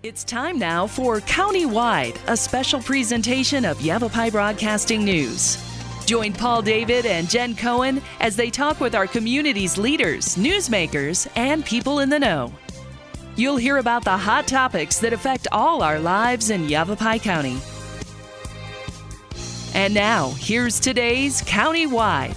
It's time now for Countywide, a special presentation of Yavapai Broadcasting News. Join Paul David and Jen Cohen as they talk with our community's leaders, newsmakers, and people in the know. You'll hear about the hot topics that affect all our lives in Yavapai County. And now, here's today's Countywide.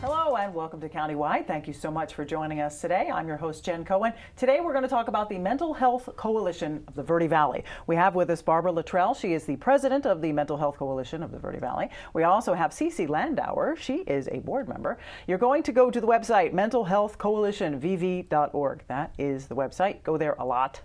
Hello and welcome to Countywide. Thank you so much for joining us today. I'm your host, Jen Cohen. Today we're going to talk about the Mental Health Coalition of the Verde Valley. We have with us Barbara Litrell. She is the president of the Mental Health Coalition of the Verde Valley. We also have Landauer. She is a board member. You're going to go to the website, mentalhealthcoalitionvv.org. That is the website. Go there a lot.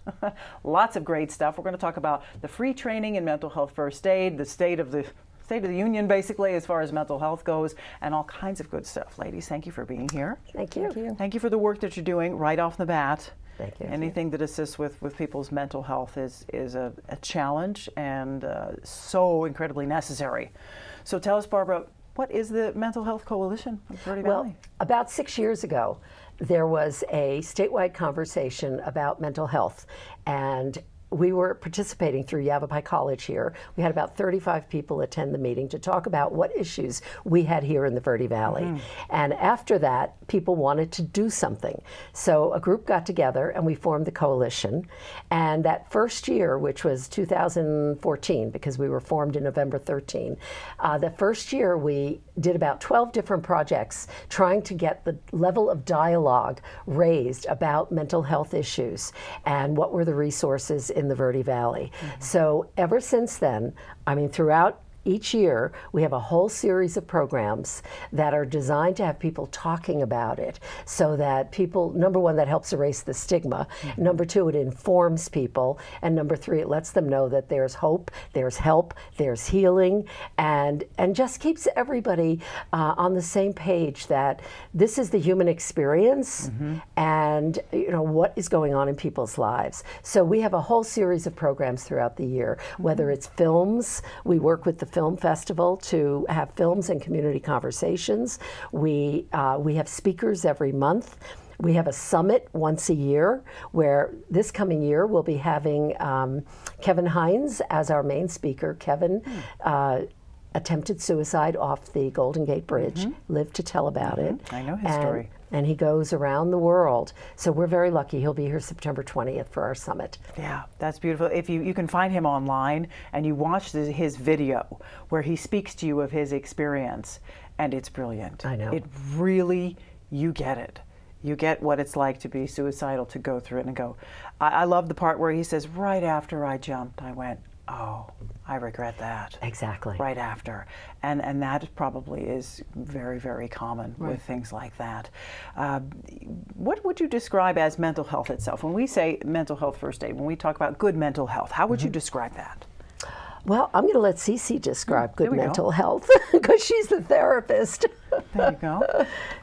Lots of great stuff. We're going to talk about the free training in mental health first aid, the state of the union, basically, as far as mental health goes, and all kinds of good stuff. Ladies, thank you for being here. Thank you. Thank you for the work that you're doing right off the bat. Thank you. Anything that assists with people's mental health is a challenge and so incredibly necessary. So tell us, Barbara, what is the Mental Health Coalition of Verde Valley? Well, about 6 years ago, there was a statewide conversation about mental health, and we were participating through Yavapai College here. We had about 35 people attend the meeting to talk about what issues we had here in the Verde Valley. Mm-hmm. And after that, people wanted to do something. So a group got together and we formed the coalition. And that first year, which was 2014, because we were formed in November 13, the first year we did about 12 different projects trying to get the level of dialogue raised about mental health issues and what were the resources in the Verde Valley. Mm-hmm. So ever since then, throughout each year, we have a whole series of programs that are designed to have people talking about it so that people, number one, that helps erase the stigma. Mm-hmm. Number two, it informs people. And number three, it lets them know that there's hope, there's help, there's healing, and just keeps everybody on the same page that this is the human experience. Mm-hmm. And what is going on in people's lives. So we have a whole series of programs throughout the year, mm-hmm. whether it's films. We work with the Film Festival to have films and community conversations. We have speakers every month. We have a summit once a year where this coming year we'll be having Kevin Hines as our main speaker. Kevin attempted suicide off the Golden Gate Bridge, mm-hmm. lived to tell about mm-hmm. it. I know his story. And he goes around the world. So we're very lucky. He'll be here September 20th for our summit. Yeah, that's beautiful. If you can find him online and you watch his video where he speaks to you of his experience, and it's brilliant. I know. It really, you get it. You get what it's like to be suicidal, to go through it and go. I love the part where he says, right after I jumped, I went, oh, I regret that. Exactly. Right after. And that probably is very, very common right. with things like that. What would you describe as mental health itself? When we say mental health first aid, when we talk about good mental health, how would mm-hmm. you describe that? Well, I'm going to let Cece describe good mental health because she's the therapist. There you go.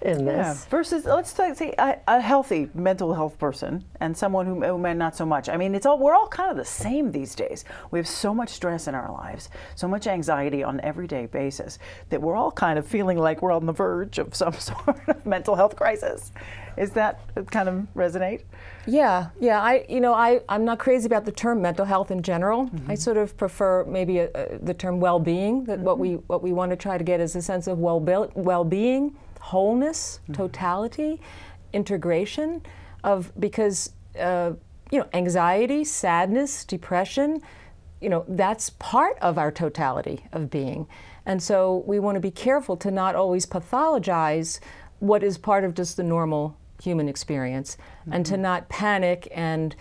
In this. Yeah. Versus, let's say, a healthy mental health person and someone who may not so much. We're all kind of the same these days. We have so much stress in our lives, so much anxiety on an everyday basis that we're all kind of feeling like we're on the verge of some sort of mental health crisis. Is that kind of resonate? Yeah. I'm not crazy about the term mental health in general. Mm-hmm. I sort of prefer maybe the term well-being. That mm-hmm. what we want to try to get is a sense of well-being, wholeness, mm-hmm. totality, integration because anxiety, sadness, depression, that's part of our totality of being. And so we want to be careful to not always pathologize what is part of just the normal human experience, mm-hmm. and to not panic and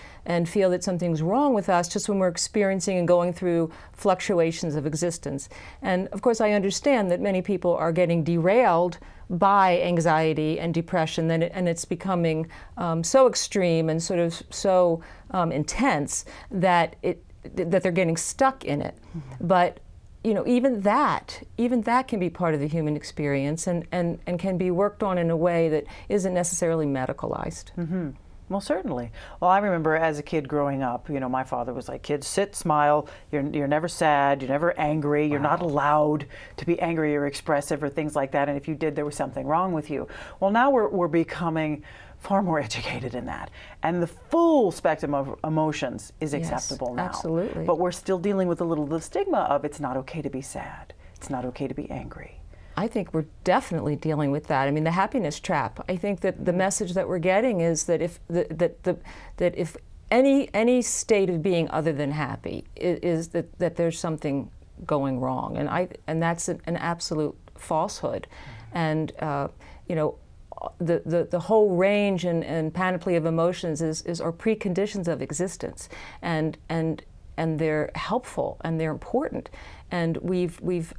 feel that something's wrong with us just when we're experiencing and going through fluctuations of existence. And of course I understand that many people are getting derailed by anxiety and depression, and it's becoming so extreme and sort of so intense that they're getting stuck in it. Mm-hmm. But even that can be part of the human experience and can be worked on in a way that isn't necessarily medicalized. Mm-hmm. Well, certainly. Well, I remember as a kid growing up, my father was like, kids, sit, smile, you're never sad, you're never angry, you're not allowed to be angry or expressive or things like that, and if you did, there was something wrong with you. Well, now we're becoming far more educated in that. And the full spectrum of emotions is acceptable now. Absolutely. But we're still dealing with a little of the stigma of it's not okay to be sad. It's not okay to be angry. I think we're definitely dealing with that. I mean, the happiness trap. I think that the message that we're getting is that if that if any state of being other than happy is that there's something going wrong, and that's an absolute falsehood. And you know, the whole range and panoply of emotions are preconditions of existence, and they're helpful and they're important, and we've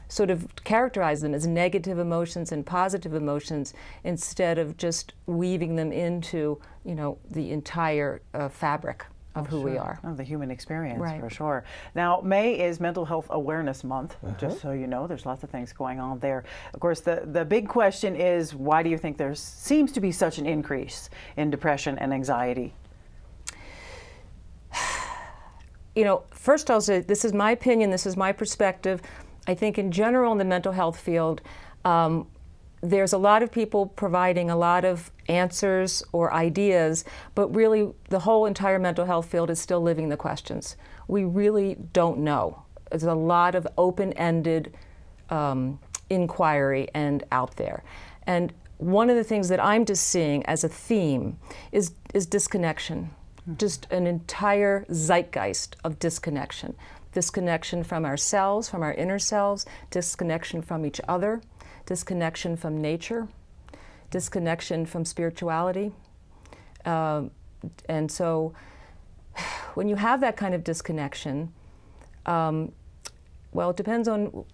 sort of characterize them as negative emotions and positive emotions instead of just weaving them into, you know, the entire fabric of who we are. Of the human experience, Right. for sure. Now, May is Mental Health Awareness Month, just so you know. There's lots of things going on there. Of course, the big question is, why do you think there seems to be such an increase in depression and anxiety? You know, first I'll say, this is my opinion, this is my perspective. I think in general in the mental health field, there's a lot of people providing a lot of answers or ideas, but really the whole entire mental health field is still living the questions. We really don't know. There's a lot of open-ended inquiry and out there. And one of the things that I'm just seeing as a theme is disconnection. Just an entire zeitgeist of disconnection. Disconnection from ourselves, from our inner selves, disconnection from each other, disconnection from nature, disconnection from spirituality. And so when you have that kind of disconnection, well, it depends on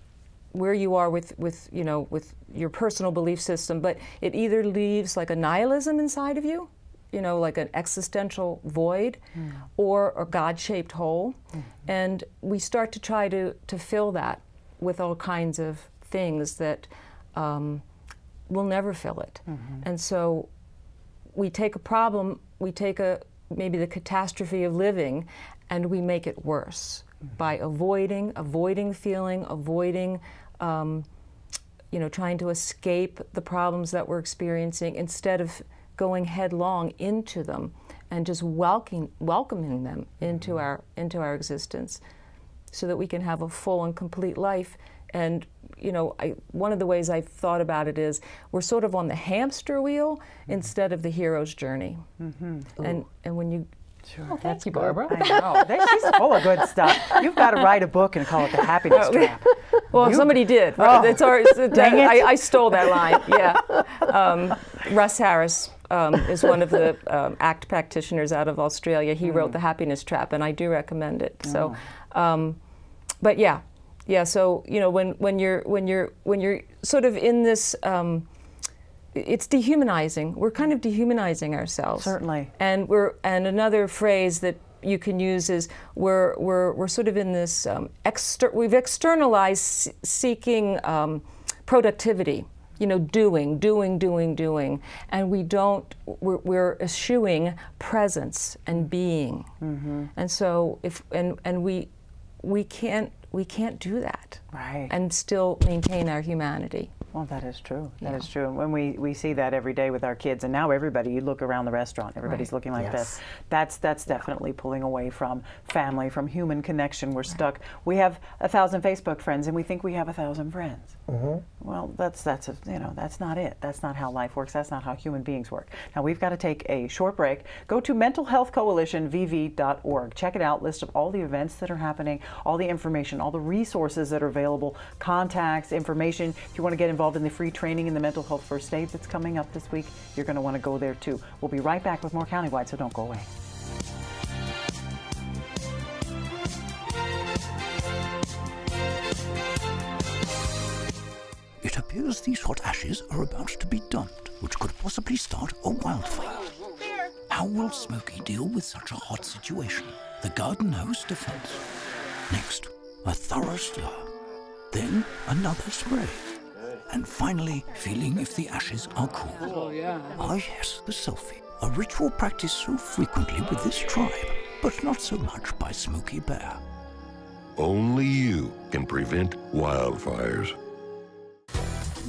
where you are with you know, with your personal belief system, but it either leaves like a nihilism inside of you, you know, like an existential void, or a God-shaped hole. And we start to try to fill that with all kinds of things that will never fill it. And so we take a problem, we take maybe the catastrophe of living, and we make it worse by avoiding feeling, avoiding, you know, trying to escape the problems that we're experiencing instead of going headlong into them and just welcoming them into our existence, so that we can have a full and complete life. And you know, one of the ways I've thought about it is we're sort of on the hamster wheel instead of the hero's journey. And when you Sure. thank you, Barbara. I know. She's full of good stuff. You've got to write a book and call it The Happiness Trap. Well, somebody did. Oh. Dang it. I stole that line. Yeah. Russ Harris is one of the ACT practitioners out of Australia. He wrote The Happiness Trap, and I do recommend it. So, but yeah. So you know, when you're sort of in this, it's dehumanizing. We're kind of dehumanizing ourselves. Certainly. And another phrase that you can use is we're sort of in this we've externalized seeking productivity. You know, doing, and we're eschewing presence and being. And so we can't do that, Right. and still maintain our humanity. Well, that is true. That is true. When we see that every day with our kids, and now everybody, you look around the restaurant, everybody's looking like this. That's definitely pulling away from family, from human connection. We're stuck. We have 1,000 Facebook friends, and we think we have 1,000 friends. Well, that's not it. That's not how life works. That's not how human beings work. Now we've got to take a short break. Go to mentalhealthcoalitionvv.org. Check it out. List of all the events that are happening, all the information, all the resources that are available, contacts, information. If you want to get involved in the free training in the mental health first aid that's coming up this week, you're going to want to go there too. We'll be right back with more Countywide, so don't go away. It appears these hot ashes are about to be dumped, which could possibly start a wildfire. How will Smokey deal with such a hot situation? The garden hose defense. Next, a thorough stir. Then another spray. And finally, feeling if the ashes are cool. Oh, yeah. Ah, yes, the selfie. A ritual practiced so frequently with this tribe, but not so much by Smokey Bear. Only you can prevent wildfires.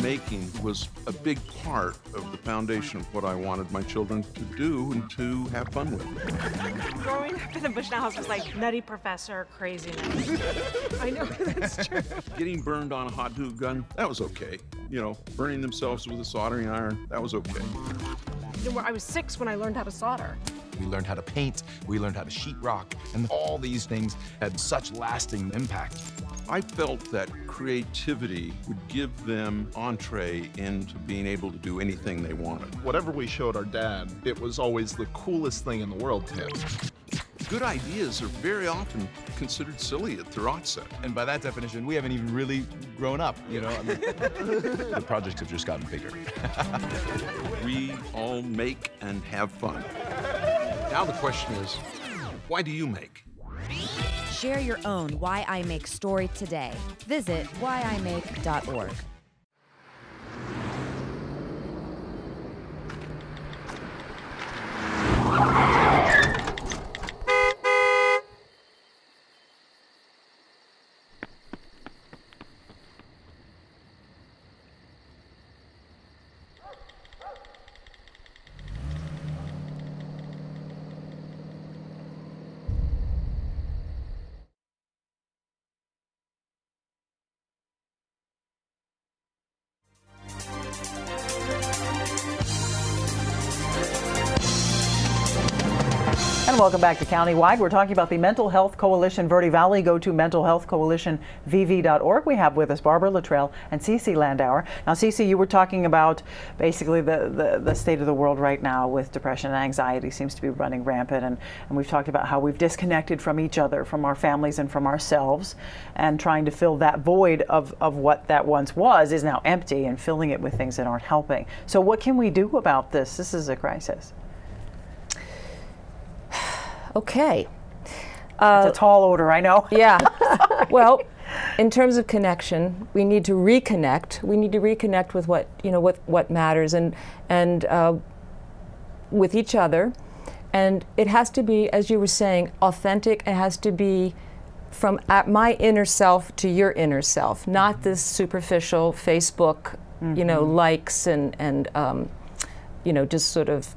making was a big part of the foundation of what I wanted my children to do and to have fun with. Growing up in the Bushnell house was like nutty professor craziness. I know, that's true. Getting burned on a hot glue gun, that was okay. You know, burning themselves with a soldering iron, that was okay. I was 6 when I learned how to solder. We learned how to paint, we learned how to sheetrock, and all these things had such lasting impact. I felt that creativity would give them entree into being able to do anything they wanted. Whatever we showed our dad, it was always the coolest thing in the world to him. Good ideas are very often considered silly at their onset. And by that definition, we haven't even really grown up, you know? I mean, the projects have just gotten bigger. We all make and have fun. Now the question is, why do you make? Share your own Why I Make story today. Visit whyimake.org. And welcome back to Countywide. We're talking about the Mental Health Coalition Verde Valley. Go to mentalhealthcoalitionvv.org. We have with us Barbara Litrell and Cece Landauer. Now, Cece, you were talking about basically the state of the world right now with depression and anxiety seems to be running rampant. And we've talked about how we've disconnected from each other, from our families and from ourselves, and trying to fill that void of what that once was is now empty, and filling it with things that aren't helping. So what can we do about this? This is a crisis. Okay. It's a tall order, I know. Yeah. Well, in terms of connection, we need to reconnect. We need to reconnect with what matters and with each other. And it has to be, as you were saying, authentic. It has to be from my inner self to your inner self, not this superficial Facebook, likes and just sort of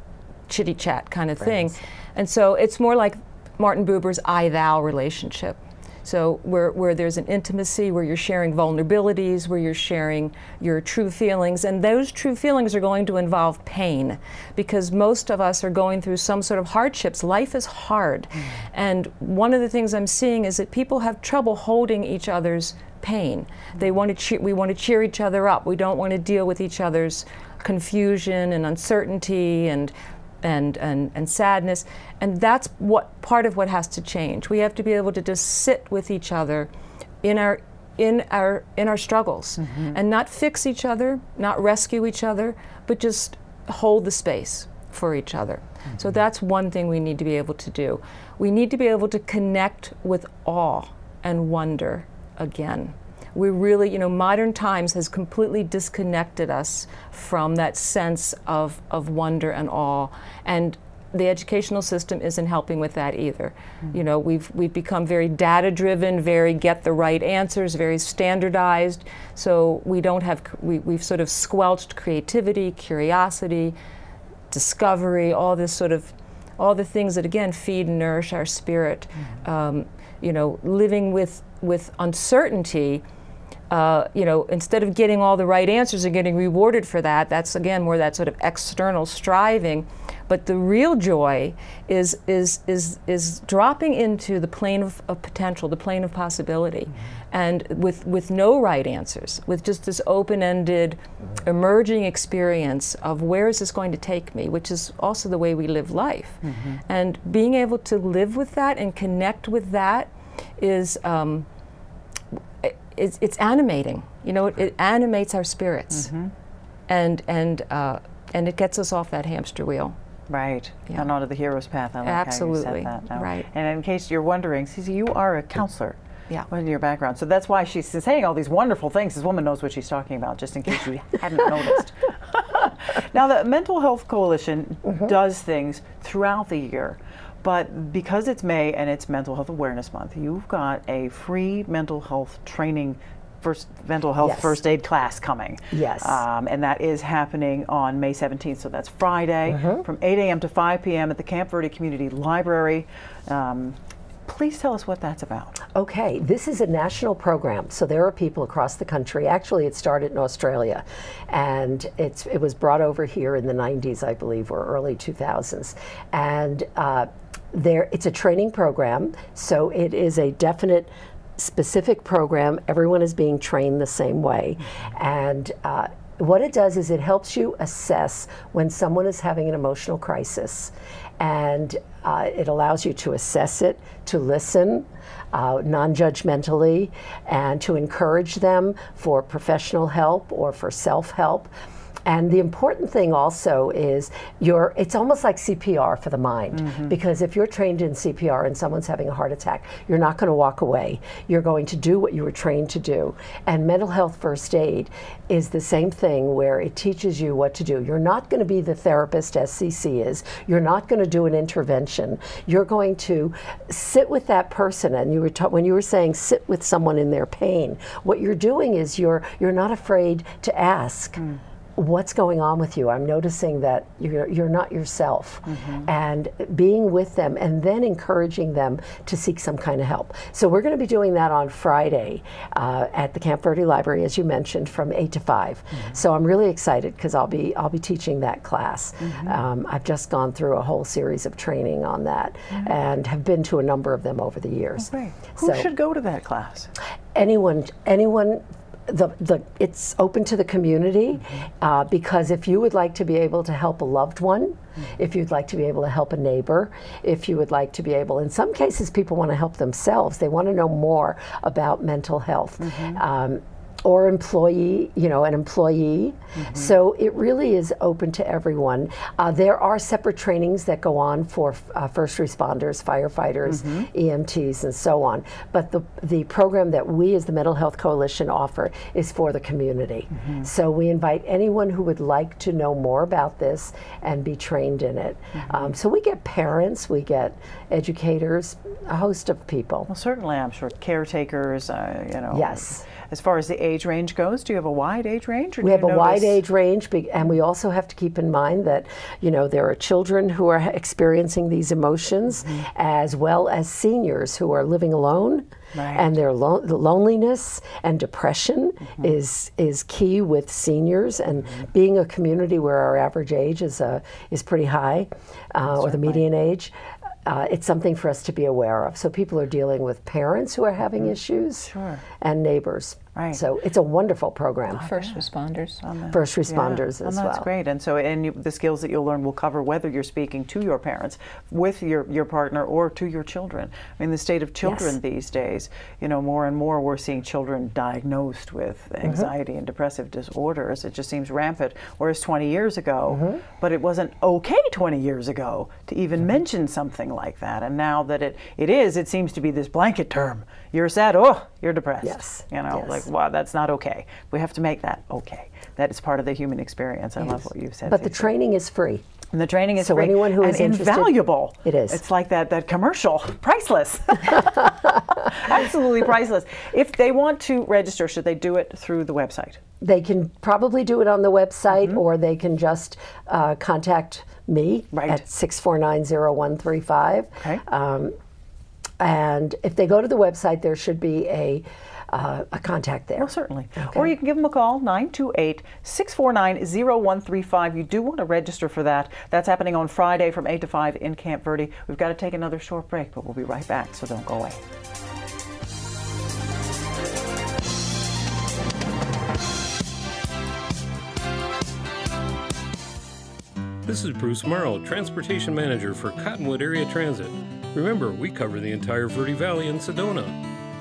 chitty chat kind of thing. And so it's more like Martin Buber's I-thou relationship. So where there's an intimacy, where you're sharing vulnerabilities, where you're sharing your true feelings, and those true feelings are going to involve pain, because most of us are going through some sort of hardships. Life is hard. And one of the things I'm seeing is that people have trouble holding each other's pain. We want to cheer each other up. We don't want to deal with each other's confusion and uncertainty and sadness, and that's part of what has to change. We have to be able to just sit with each other in our struggles, and not fix each other, not rescue each other, but just hold the space for each other. So that's one thing we need to be able to do. We need to be able to connect with awe and wonder again. We really, modern times has completely disconnected us from that sense of wonder and awe, and the educational system isn't helping with that either. We've become very data-driven, very get the right answers, very standardized. So we've sort of squelched creativity, curiosity, discovery, all the things that again feed and nourish our spirit. Living with uncertainty. Instead of getting all the right answers and getting rewarded for that, that's again more that sort of external striving. But the real joy is dropping into the plane of potential, the plane of possibility, and with no right answers, with just this open-ended, emerging experience of where is this going to take me, which is also the way we live life. And being able to live with that and connect with that is. It's animating, it animates our spirits, and it gets us off that hamster wheel. Right, and onto the hero's path. I like Absolutely. how you said that. Now. Right. And in case you're wondering, Cece, you are a counselor. Yeah. What is your background? So that's why she's saying all these wonderful things. This woman knows what she's talking about, just in case you hadn't noticed. Now, the Mental Health Coalition does things throughout the year. But because it's May and it's Mental Health Awareness Month, you've got a free mental health training mental health Yes. first aid class coming. Yes. And that is happening on May 17th, so that's Friday, from 8 a.m. to 5 p.m. at the Camp Verde Community Library. Please tell us what that's about. Okay, this is a national program, so there are people across the country. Actually, it started in Australia, and it was brought over here in the 90s, I believe, or early 2000s. And it's a training program, so it is a definite specific program. Everyone is being trained the same way. And what it does is it helps you assess when someone is having an emotional crisis. And it allows you to assess it, to listen non-judgmentally, and to encourage them for professional help or for self-help. And the important thing also is it's almost like CPR for the mind, because if you're trained in CPR and someone's having a heart attack, you're not going to walk away. You're going to do what you were trained to do. And mental health first aid is the same thing, where it teaches you what to do. You're not going to be the therapist, as CC is. You're not going to do an intervention. You're going to sit with that person. And when you were saying sit with someone in their pain, what you're doing is you're not afraid to ask. What's going on with you? I'm noticing that you're not yourself, and being with them and then encouraging them to seek some kind of help. So we're going to be doing that on Friday at the Camp Verde Library, as you mentioned, from 8 to 5. So I'm really excited because I'll be teaching that class. I've just gone through a whole series of training on that and have been to a number of them over the years. Okay. Who should go to that class? Anyone. It's open to the community, because if you would like to be able to help a loved one, if you'd like to be able to help a neighbor, if you would like to be able, in some cases people want to help themselves, they want to know more about mental health. Or an employee. So it really is open to everyone. There are separate trainings that go on for first responders, firefighters, EMTs, and so on. But the program that we as the Mental Health Coalition offer is for the community. So we invite anyone who would like to know more about this and be trained in it. So we get parents, we get educators, a host of people. Well, certainly, I'm sure caretakers, Yes. As far as the age range goes, do you have a wide age range? Or we have a wide age range, and we also have to keep in mind that, there are children who are experiencing these emotions, as well as seniors who are living alone. And their loneliness and depression is key with seniors, and being a community where our average age is pretty high, or the median age. It's something for us to be aware of. So people are dealing with parents who are having issues, and neighbors. So it's a wonderful program. First responders. First responders as well. That's great. And so, the skills that you'll learn will cover whether you're speaking to your parents, with your partner, or to your children. I mean, the state of children these days, more and more we're seeing children diagnosed with anxiety and depressive disorders. It just seems rampant. Whereas 20 years ago, but it wasn't okay 20 years ago to even mention something like that. And now that it seems to be this blanket term. You're sad, oh, you're depressed. Yes. Like, wow, that's not okay. We have to make that okay. That is part of the human experience. I love what you've said. But the training is free. And the training is so free. Anyone who is interested, invaluable. It is. It's like that commercial, priceless. Absolutely priceless. If they want to register, should they do it through the website? They can probably do it on the website, or they can just contact me at 649-0135. Okay. And if they go to the website, there should be a contact there. Well, certainly. Okay. Or you can give them a call, 928-649-0135. You do want to register for that. That's happening on Friday from 8 to 5 in Camp Verde. We've got to take another short break, but we'll be right back, so don't go away. This is Bruce Morrow, Transportation Manager for Cottonwood Area Transit. Remember, we cover the entire Verde Valley and Sedona.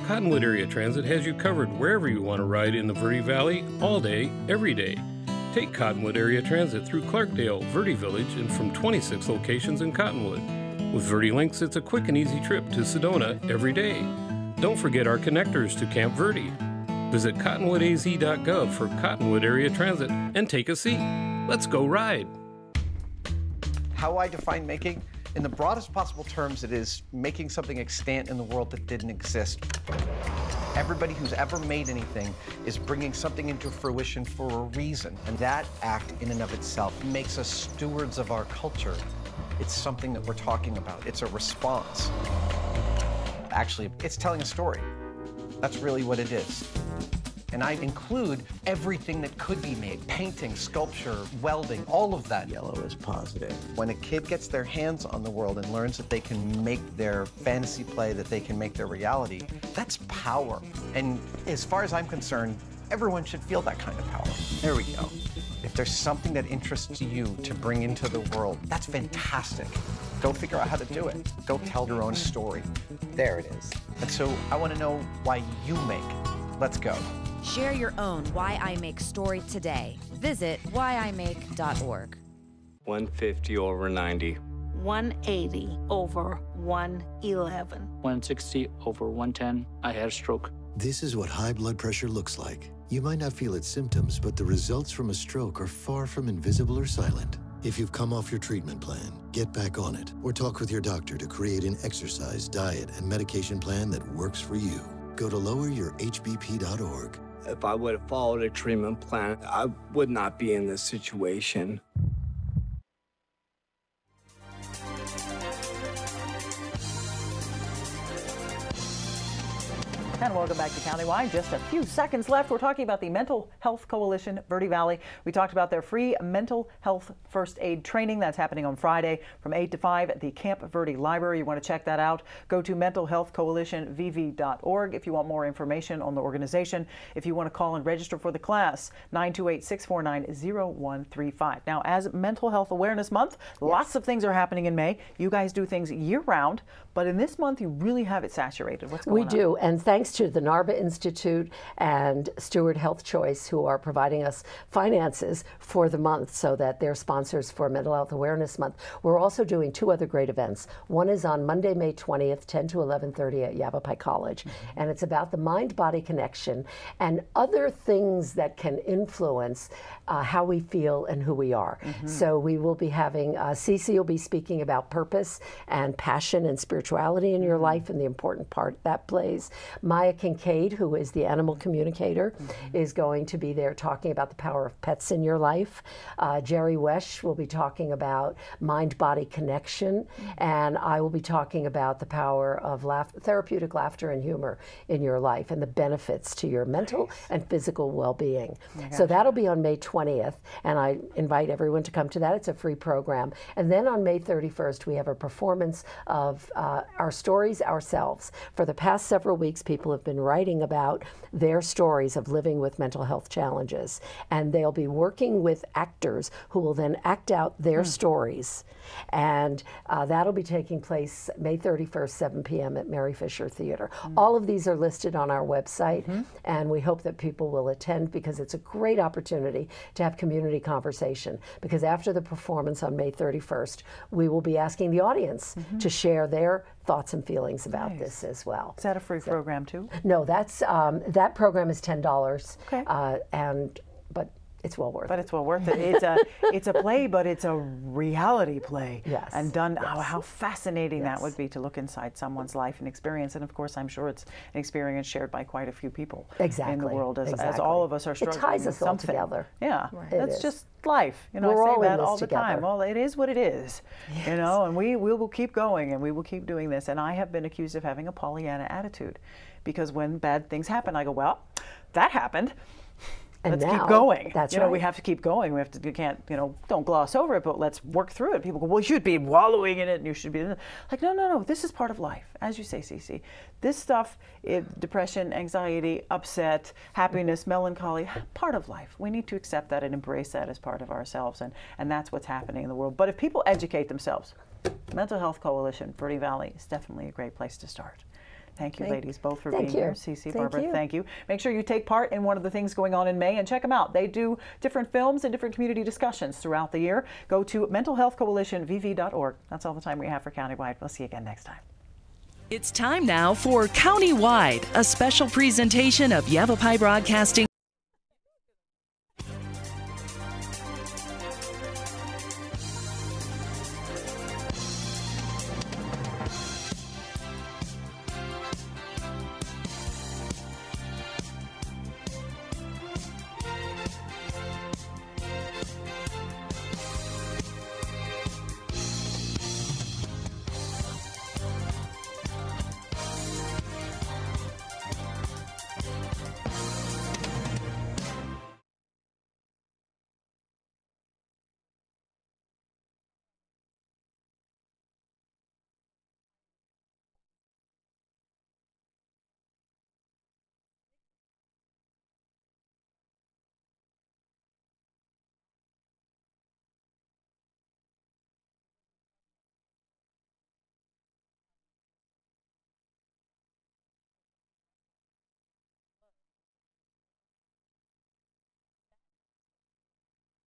Cottonwood Area Transit has you covered wherever you want to ride in the Verde Valley, all day, every day. Take Cottonwood Area Transit through Clarkdale, Verde Village, and from 26 locations in Cottonwood. With Verde Links, it's a quick and easy trip to Sedona every day. Don't forget our connectors to Camp Verde. Visit cottonwoodaz.gov for Cottonwood Area Transit and take a seat. Let's go ride. How I define making? In the broadest possible terms, it is making something extant in the world that didn't exist. Everybody who's ever made anything is bringing something into fruition for a reason. And that act in and of itself makes us stewards of our culture. It's something that we're talking about. It's a response. Actually, it's telling a story. That's really what it is. And I include everything that could be made. Painting, sculpture, welding, all of that. Yellow is positive. When a kid gets their hands on the world and learns that they can make their fantasy play, that they can make their reality, that's power. And as far as I'm concerned, everyone should feel that kind of power. There we go. If there's something that interests you to bring into the world, that's fantastic. Go figure out how to do it. Go tell your own story. There it is. And so I want to know why you make. Let's go. Share your own Why I Make story today. Visit whyimake.org. 150 over 90. 180 over 111. 160 over 110. I had a stroke. This is what high blood pressure looks like. You might not feel its symptoms, but the results from a stroke are far from invisible or silent. If you've come off your treatment plan, get back on it, or talk with your doctor to create an exercise, diet, and medication plan that works for you. Go to loweryourhbp.org. If I would have followed a treatment plan, I would not be in this situation. And welcome back to Countywide. Just a few seconds left. We're talking about the Mental Health Coalition, Verde Valley. We talked about their free mental health first aid training that's happening on Friday from 8 to 5 at the Camp Verde Library. You want to check that out. Go to mentalhealthcoalitionvv.org if you want more information on the organization. If you want to call and register for the class, 928-649-0135. Now, as Mental Health Awareness Month, lots of things are happening in May. You guys do things year-round, but in this month, you really have it saturated. What's going on? We do, and thanks to the NARBA Institute and Steward Health Choice, who are providing us finances for the month so that they're sponsors for Mental Health Awareness Month. We're also doing two other great events. One is on Monday, May 20th, 10 to 11:30 at Yavapai College, and it's about the mind-body connection and other things that can influence how we feel and who we are. So we will be having, Cece will be speaking about purpose and passion and spirituality in your life and the important part that plays. Maya Kincaid, who is the animal communicator, is going to be there talking about the power of pets in your life. Jerry Wesh will be talking about mind-body connection, and I will be talking about the power of therapeutic laughter and humor in your life and the benefits to your mental and physical well-being. So that'll be on May 20th, and I invite everyone to come to that. It's a free program. And then on May 31st, we have a performance of our stories ourselves. For the past several weeks, people have been writing about their stories of living with mental health challenges, and they'll be working with actors who will then act out their stories. And that'll be taking place May 31st, 7 p.m. at Mary Fisher Theater. All of these are listed on our website, and we hope that people will attend because it's a great opportunity to have community conversation. Because after the performance on May 31st, we will be asking the audience to share their thoughts and feelings about this as well. Is that a free program too? No, that's that program is $10, but it's well worth it. But it's well worth it. It's a play, but it's a reality play. Yes. And done, how fascinating that would be to look inside someone's life and experience. And of course, I'm sure it's an experience shared by quite a few people in the world as all of us are struggling it ties us with all something. together. Yeah, that's just life. You know, We're I all say in that this all the time. together. Well, it is what it is. You know, and we will keep going and we will keep doing this. And I have been accused of having a Pollyanna attitude because when bad things happen, I go, well, that happened. And let's now, keep going. That's you know, we have to keep going. We can't, don't gloss over it, but let's work through it. People go, well, you should be wallowing in it and you should be like, no, this is part of life. As you say, Cece, this stuff, depression, anxiety, upset, happiness, melancholy, part of life. We need to accept that and embrace that as part of ourselves. And that's what's happening in the world. But if people educate themselves, Mental Health Coalition, Verde Valley is definitely a great place to start. Thank you, ladies, both for being here. Cece, Barbara, thank you. Make sure you take part in one of the things going on in May and check them out. They do different films and different community discussions throughout the year. Go to mentalhealthcoalitionvv.org. That's all the time we have for Countywide. We'll see you again next time. It's time now for Countywide, a special presentation of Yavapai Broadcasting.